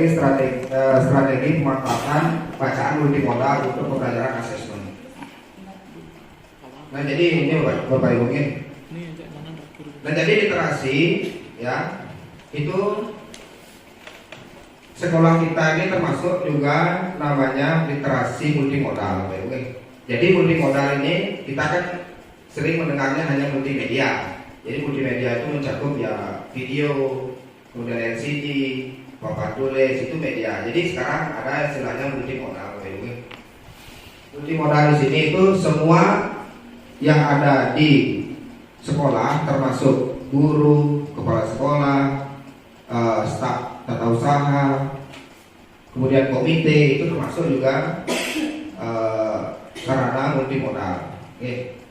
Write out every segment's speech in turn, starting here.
materi strategi pemanfaatan bacaan multimodal untuk pembelajaran asesmen. Nah, jadi ini Bapak Ibu ini. Nah, jadi literasi ya itu sekolah kita ini termasuk juga namanya literasi multimodal, Bapak Ibu. Jadi multimodal ini kita kan sering mendengarnya hanya multimedia. Jadi multimedia itu mencakup ya video, kemudian LCD, papan tulis, itu media. Jadi sekarang ada istilahnya multimodal. Multimodal di sini itu semua yang ada di sekolah, termasuk guru, kepala sekolah, staf tata usaha, kemudian komite, itu termasuk juga sarana multimodal. Oke.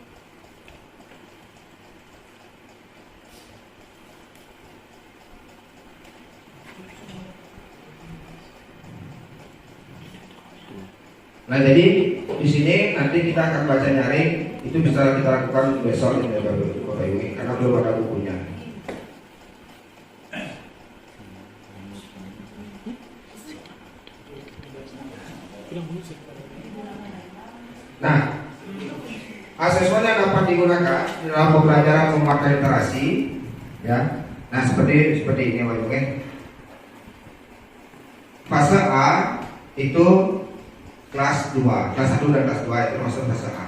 Nah, jadi di sini nanti kita akan baca nyaring, itu bisa kita lakukan besok ya Bapak Ibu, karena belum ada bukunya. Nah, asesmen yang dapat digunakan dalam pembelajaran memakai literasi, ya. Nah, seperti ini Bapak Ibu. Fase A itu kelas 2, kelas 1 dan kelas 2 itu masuk fase A.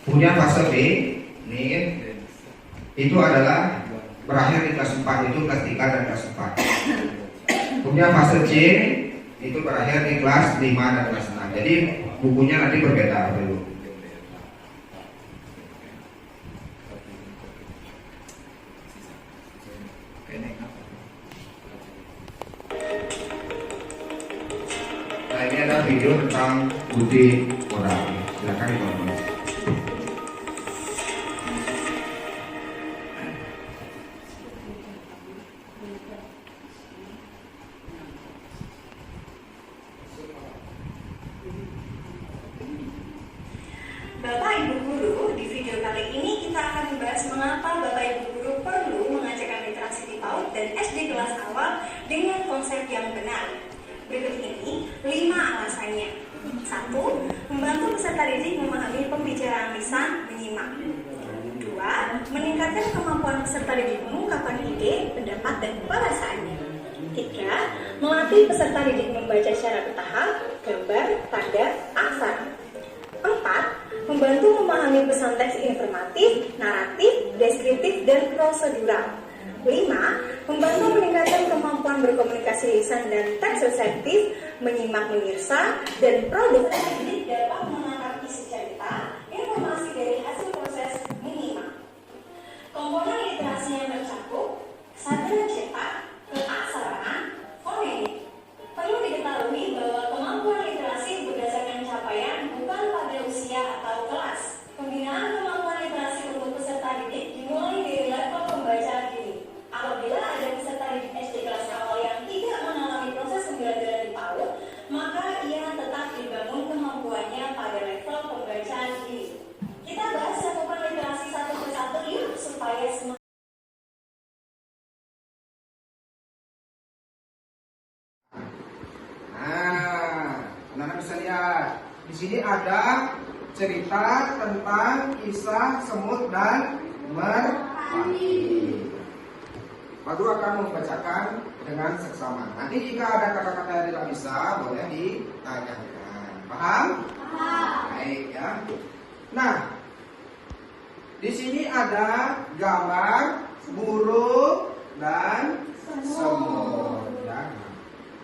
Kemudian fase B ini itu adalah berakhir di kelas 4, itu kelas 3 dan kelas 4. Kemudian fase C itu berakhir di kelas 5 dan kelas 6. Jadi bukunya nanti berbeda dulu. Nah, ini ada video tentang multimodal. Silakan ditonton. Bapak Ibu Guru, di video kali ini kita akan membahas mengapa Bapak Ibu Guru perlu mengajarkan literasi di PAUD dan SD kelas awal dengan konsep yang benar. Berikut ini 5 alasannya. 1. Membantu peserta didik memahami pembicaraan lisan menyimak. 2. Meningkatkan kemampuan peserta didik mengungkapkan ide, pendapat, dan bahasaannya. 3. Melatih peserta didik membaca secara bertahap, gambar, tanda, aksara. 4. Membantu memahami pesan teks informatif, naratif, deskriptif, dan prosedural. 5. Membantu meningkatkan kemampuan berkomunikasi lisan dan teks reseptif, menyimak mengira, dan produktif. Didik dapat menangkap isi cerita, informasi dari hasil proses menyimak. Komponen literasi yang tercakup: kesadaran cetak, keaksaraan, fonetik. Perlu diketahui bahwa kemampuan literasi berdasarkan capaian bukan pada usia atau kelas. Pembinaan kemampuan literasi untuk peserta didik dimulai dari level pembacaan dini. Apabila ada peserta didik SD kelas awal yang tidak mengalami proses pembelajaran di PAUD, maka ia tetap dibangun kemampuannya pada level pembacaan dini. Kita bahas cakupan literasi satu persatu yuk, supaya semua. Anak-anak bisa lihat di sini ada cerita tentang kisah semut dan merpati. Pak Guru akan membacakan dengan seksama. Nanti jika ada kata-kata yang tidak bisa, boleh ditanyakan. Paham? Paham. Baik ya. Nah, di sini ada gambar burung dan semut. Ya.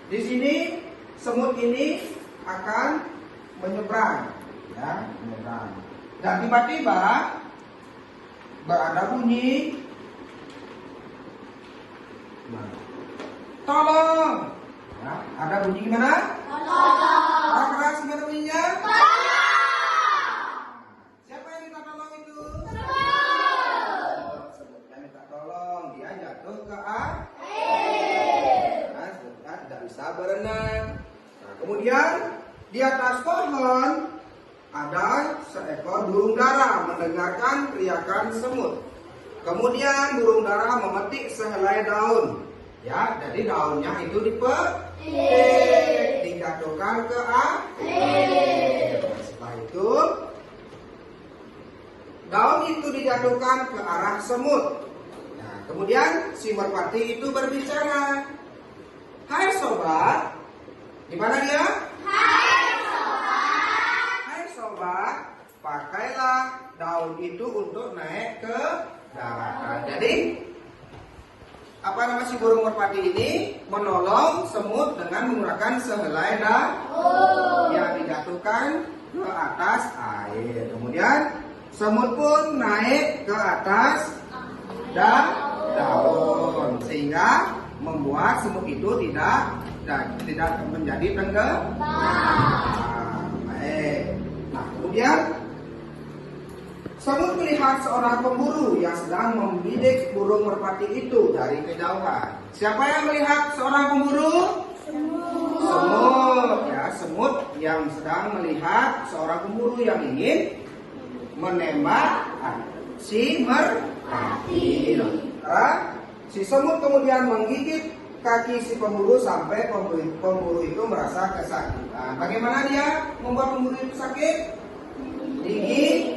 Di sini semut ini akan menyeberang, ya, menyeberang. Dan tiba-tiba berada bunyi, tolong. Ya, ada bunyi gimana? Tolong. Keras gimana bunyinya? Siapa yang minta tolong itu? Semutnya minta tolong, dia jatuh ke air. Nah, semutnya tidak bisa berenang. Nah, kemudian di atas pohon ada seekor burung dara mendengarkan teriakan semut. Kemudian burung dara memetik sehelai daun. Ya, jadi daunnya itu dipetik, dijatuhkan ke air. Setelah itu daun itu dijatuhkan ke arah semut. Nah, kemudian si merpati itu berbicara, "Hai sobat," di mana dia? Hai sobat, pakailah daun itu untuk naik ke daratan. Jadi apa nama si burung merpati ini menolong semut dengan menggunakan sehelai daun yang dijatuhkan ke atas air. Kemudian semut pun naik ke atas daun sehingga membuat semut itu tidak menjadi tenggelam. Baik. Nah, kemudian semut melihat seorang pemburu yang sedang membidik burung merpati itu dari kejauhan. Siapa yang melihat seorang pemburu? Semut. Ya, semut yang sedang melihat seorang pemburu yang ingin menembak si merpati. Si semut kemudian menggigit kaki si pemburu sampai pemburu itu merasa kesakitan. Bagaimana dia membuat pemburu itu sakit? Gigit